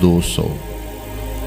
200,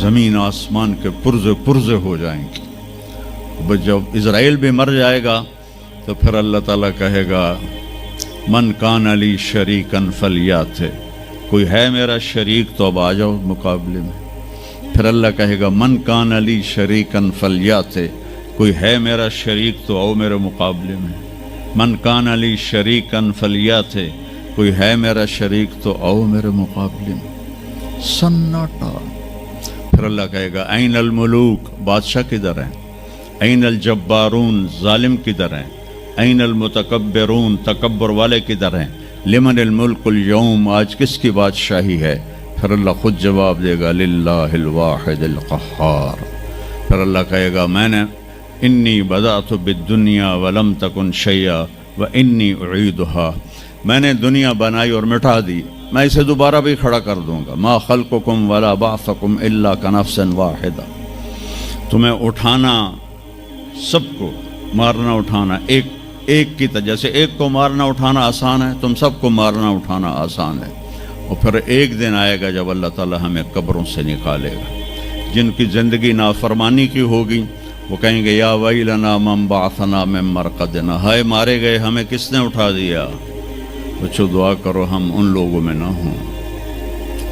زمین آسمان کے پرزے پرزے ہو جائیں گے. بس جب اسرائیل بھی مر جائے گا تو پھر اللہ تعالیٰ کہے گا من کان علی شریکن فلیات، کوئی ہے میرا شریک تو اب آ جاؤ مقابلے میں. پھر اللہ کہے گا من کان علی شریکن فلیات، کوئی ہے میرا شریک تو آؤ میرے مقابلے میں. من کان علی شریکن فلیات، کوئی ہے میرا شریک تو آؤ میرے مقابلے میں. سناٹا. پھر اللہ کہے گا این الملوک، بادشاہ کدھر ہیں؟ این الجبارون، ظالم کدھر ہیں؟ این المتکبرون، تکبر والے کدھر ہیں؟ لمن الملک اليوم، آج کس کی بادشاہی ہے؟ پھر اللہ خود جواب دے گا للہ الواحد القہار. پھر اللہ کہے گا میں نے انی بدأت بالدنیا ولم تکن شیئا وانی اعیدہا، میں نے دنیا بنائی اور مٹا دی، میں اسے دوبارہ بھی کھڑا کر دوں گا. ما خلقکم ولا بعثکم الا کنفس واحدہ، تمہیں اٹھانا، سب کو مارنا اٹھانا ایک کی طرح، جیسے ایک کو مارنا اٹھانا آسان ہے، تم سب کو مارنا اٹھانا آسان ہے. اور پھر ایک دن آئے گا جب اللہ تعالیٰ ہمیں قبروں سے نکالے گا. جن کی زندگی نافرمانی کی ہوگی وہ کہیں گے یا ویلنا من بعثنا من مرقدنا، ہائے مارے گئے ہمیں کس نے اٹھا دیا. بچو دعا کرو ہم ان لوگوں میں نہ ہوں.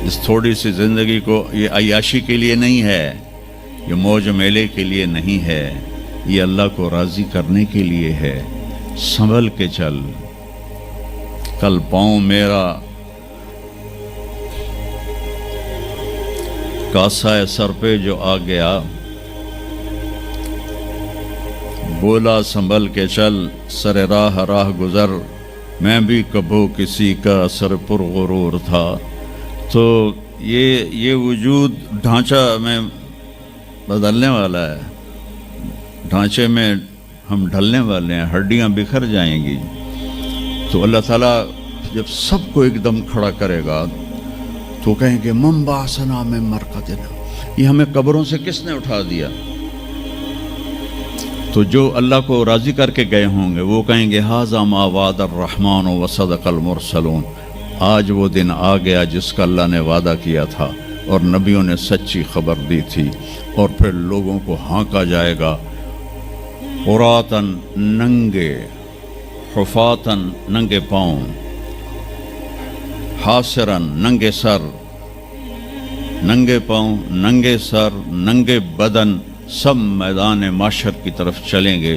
اس تھوڑی سی زندگی کو یہ عیاشی کے لیے نہیں ہے، یہ موج میلے کے لیے نہیں ہے، یہ اللہ کو راضی کرنے کے لیے ہے. سنبھل کے چل، کل پاؤں میرا کاسا سر پہ جو آ گیا، بولا سنبھل کے چل سر راہ راہ گزر، میں بھی کبھو کسی کا سر پر غرور تھا. تو یہ وجود ڈھانچہ میں بدلنے والا ہے، ڈھانچے میں ہم ڈھلنے والے ہیں، ہڈیاں بکھر جائیں گی. تو اللہ تعالیٰ جب سب کو ایک دم کھڑا کرے گا تو کہیں گے من بعثنا من مرقدنا، یہ ہمیں قبروں سے کس نے اٹھا دیا. تو جو اللہ کو راضی کر کے گئے ہوں گے وہ کہیں گے ھذا ما وعد الرحمن وصدق المرسلون، آج وہ دن آ گیا جس کا اللہ نے وعدہ کیا تھا اور نبیوں نے سچی خبر دی تھی. اور پھر لوگوں کو ہانکا جائے گا عراۃً، ننگے، حفاۃً، ننگے پاؤں، حاسراً، ننگے سر، ننگے پاؤں، ننگے سر، ننگے بدن، سب میدان معاشر کی طرف چلیں گے.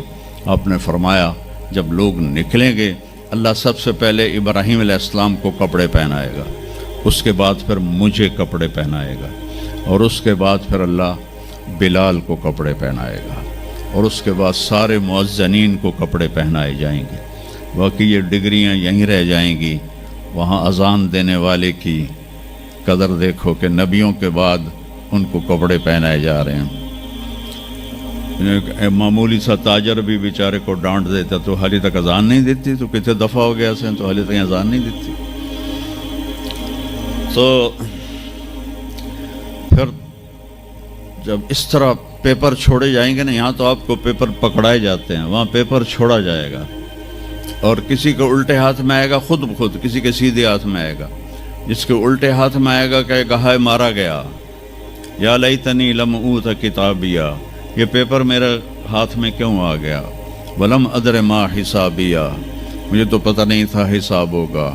آپ نے فرمایا جب لوگ نکلیں گے اللہ سب سے پہلے ابراہیم علیہ السلام کو کپڑے پہنائے گا، اس کے بعد پھر مجھے کپڑے پہنائے گا، اور اس کے بعد پھر اللہ بلال کو کپڑے پہنائے گا، اور اس کے بعد سارے مؤذنین کو کپڑے پہنائے جائیں گے. باقی یہ ڈگریاں یہیں رہ جائیں گی. وہاں اذان دینے والے کی قدر دیکھو کہ نبیوں کے بعد ان کو کپڑے پہنائے جا رہے ہیں. معمولی سا تاجر بھی بیچارے کو ڈانٹ دیتا تو حالی تک اذان نہیں دیتی، تو کتنے دفعہ ہو گیا سے تو حالی تک اذان نہیں دیتی. تو پھر جب اس طرح پیپر چھوڑے جائیں گے نا، یہاں تو آپ کو پیپر پکڑائے جاتے ہیں، وہاں پیپر چھوڑا جائے گا، اور کسی کے الٹے ہاتھ میں آئے گا خود بخود، کسی کے سیدھے ہاتھ میں آئے گا. جس کے الٹے ہاتھ میں آئے گا کہے گا ہائے مارا گیا، یا لیتنی لم اوت کتابیہ، یہ پیپر میرے ہاتھ میں کیوں آ گیا. ولم ادر ما حسابیہ، مجھے تو پتہ نہیں تھا حساب ہوگا.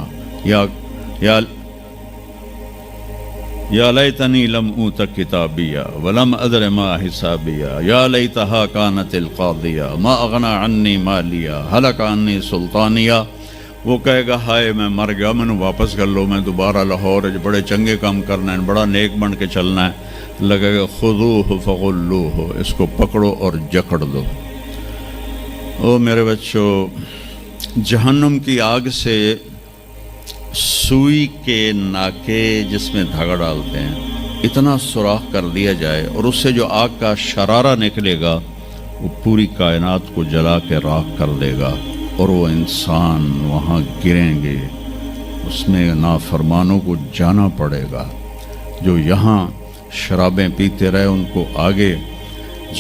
یا لیتنی لم اوت کتابیہ ولم ادر ما حسابیہ، یا لیتہا کانت القاضیہ ما اغنی عنی مالیہ ہلک عنی سلطانیہ. وہ کہے گا ہائے میں مر گیا، میں نے واپس کر لو، میں دوبارہ لاہور بڑے چنگے کام کرنا ہے، بڑا نیک بن کے چلنا ہے. لگے گا خذوہ فغلوہ، اس کو پکڑو اور جکڑ دو. او میرے بچوں، جہنم کی آگ سے سوئی کے ناکے جس میں دھاگا ڈالتے ہیں اتنا سوراخ کر دیا جائے، اور اس سے جو آگ کا شرارہ نکلے گا وہ پوری کائنات کو جلا کے راکھ کر دے گا، اور وہ انسان وہاں گریں گے. اس میں نافرمانوں کو جانا پڑے گا. جو یہاں شرابیں پیتے رہے ان کو آگے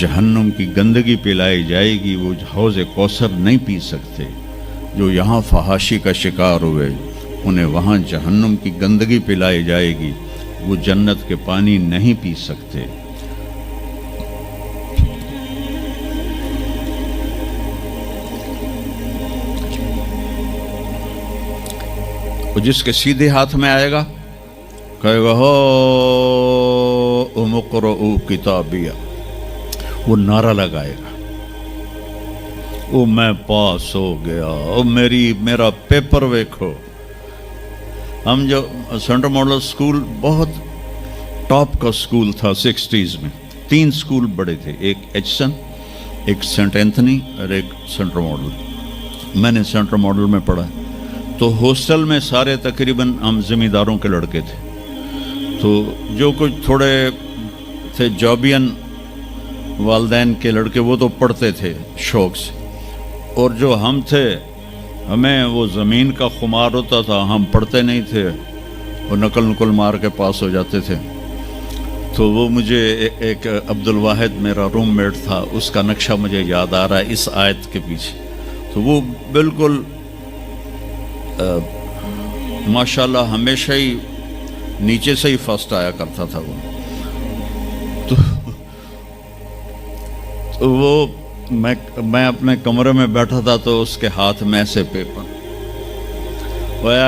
جہنم کی گندگی پلائی جائے گی، وہ حوض کوثر نہیں پی سکتے. جو یہاں فحاشی کا شکار ہوئے انہیں وہاں جہنم کی گندگی پلائی جائے گی، وہ جنت کے پانی نہیں پی سکتے. وہ جس کے سیدھے ہاتھ میں آئے گا کہے گا ہو اقرؤ کتابیہ، وہ نعرہ لگائے گا، او میں پاس ہو گیا، او میرا پیپر ویکھو۔ ہم جو سینٹرل ماڈل اسکول بہت ٹاپ کا اسکول تھا 60s میں، 3 اسکول بڑے تھے، ایک ایچسن، ایک سینٹ اینتھنی اور ایک سینٹرل ماڈل۔ میں نے سینٹرل ماڈل میں پڑھا، تو ہاسٹل میں سارے تقریباً ہم زمینداروں کے لڑکے تھے، تو جو کچھ تھوڑے تھے جابین والدین کے لڑکے وہ تو پڑھتے تھے شوق سے، اور جو ہم تھے ہمیں وہ زمین کا خمار ہوتا تھا، ہم پڑھتے نہیں تھے، وہ نقل مار کے پاس ہو جاتے تھے۔ تو وہ مجھے ایک عبد الواحد میرا روم میٹ تھا، اس کا نقشہ مجھے یاد آ رہا ہے اس آیت کے پیچھے، تو وہ بالکل ماشاءاللہ ہمیشہ ہی نیچے سے ہی فرسٹ آیا کرتا تھا وہ۔ تو وہ میں اپنے کمرے میں بیٹھا تھا تو اس کے ہاتھ میں ایسے پیپر،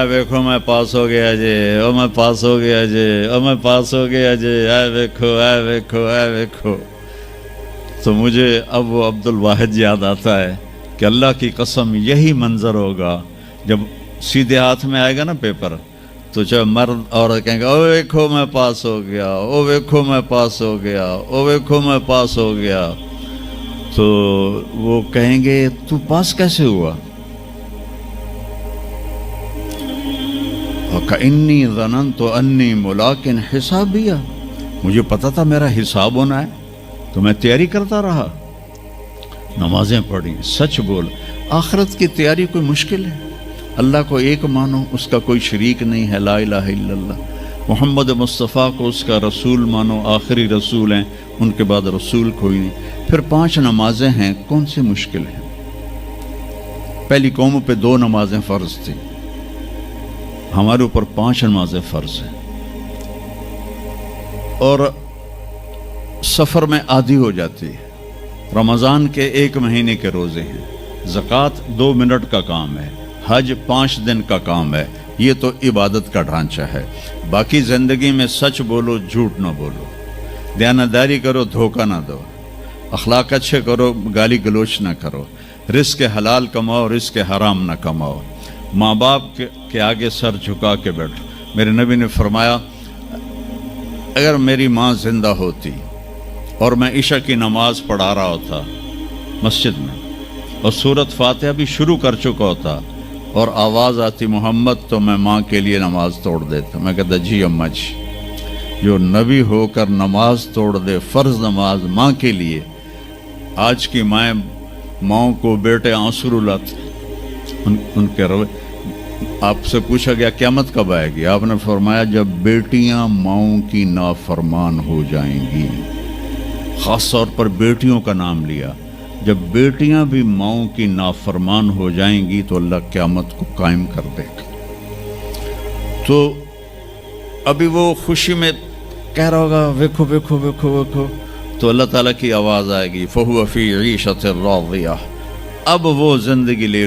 ویکھو میں پاس ہو گیا جی، او میں پاس ہو گیا جی، او میں پاس ہو گیا جی، ویکھو۔ تو مجھے اب وہ عبد الواحد یاد آتا ہے کہ اللہ کی قسم یہی منظر ہوگا جب سیدھے ہاتھ میں آئے گا نا پیپر، تو چاہے مرد عورت کہیں گے او ویکھو میں پاس ہو گیا، او ویکھو میں پاس ہو گیا، او ویکھو میں پاس ہو گیا، تو وہ کہیں گے تو پاس کیسے ہوا؟ وَكَإِنِّي ظَنَنْتُ أَنِّي مُلَاقٍ حِسَابِيَّ، مجھے پتا تھا میرا حساب ہونا ہے، تو میں تیاری کرتا رہا، نمازیں پڑھی، سچ بول۔ آخرت کی تیاری کوئی مشکل ہے؟ اللہ کو ایک مانو، اس کا کوئی شریک نہیں ہے، لا الہ الا اللہ۔ محمد مصطفیٰ کو اس کا رسول مانو، آخری رسول ہیں، ان کے بعد رسول کوئی نہیں۔ پھر 5 نمازیں ہیں، کون سی مشکل ہیں؟ پہلی قوموں پہ 2 نمازیں فرض تھیں، ہمارے اوپر 5 نمازیں فرض ہیں، اور سفر میں عادی ہو جاتی ہے۔ رمضان کے 1 مہینے کے روزے ہیں، زکوٰۃ 2 منٹ کا کام ہے، حج 5 دن کا کام ہے، یہ تو عبادت کا ڈھانچہ ہے۔ باقی زندگی میں سچ بولو، جھوٹ نہ بولو، دیانتداری کرو، دھوکہ نہ دو، اخلاق اچھے کرو، گالی گلوچ نہ کرو، رزق حلال کماؤ، رزق حرام نہ کماؤ، ماں باپ کے آگے سر جھکا کے بیٹھو۔ میرے نبی نے فرمایا اگر میری ماں زندہ ہوتی اور میں عشاء کی نماز پڑھا رہا ہوتا مسجد میں اور سورۃ فاتحہ بھی شروع کر چکا ہوتا اور آواز آتی محمد، تو میں ماں کے لیے نماز توڑ دیتا۔ میں کہتا جی اماں جی، جو نبی ہو کر نماز توڑ دے، فرض نماز ماں کے لیے۔ آج کی ماؤں کو بیٹے آنسو رلاتے ان کے روے۔ آپ سے پوچھا گیا قیامت کب آئے گی؟ آپ نے فرمایا جب بیٹیاں ماؤں کی نافرمان ہو جائیں گی، خاص طور پر بیٹیوں کا نام لیا، جب بیٹیاں بھی ماؤں کی نافرمان ہو جائیں گی تو اللہ قیامت کو قائم کر دے گا۔ تو ابھی وہ خوشی میں کہہ رہا ہوگا ویکھو ویکھو ویکھو ویکھو، تو اللہ تعالیٰ کی آواز آئے گی فَهُوَ فِي عِيشَةٍ رَاضِيَةٍ، اب وہ زندگی لے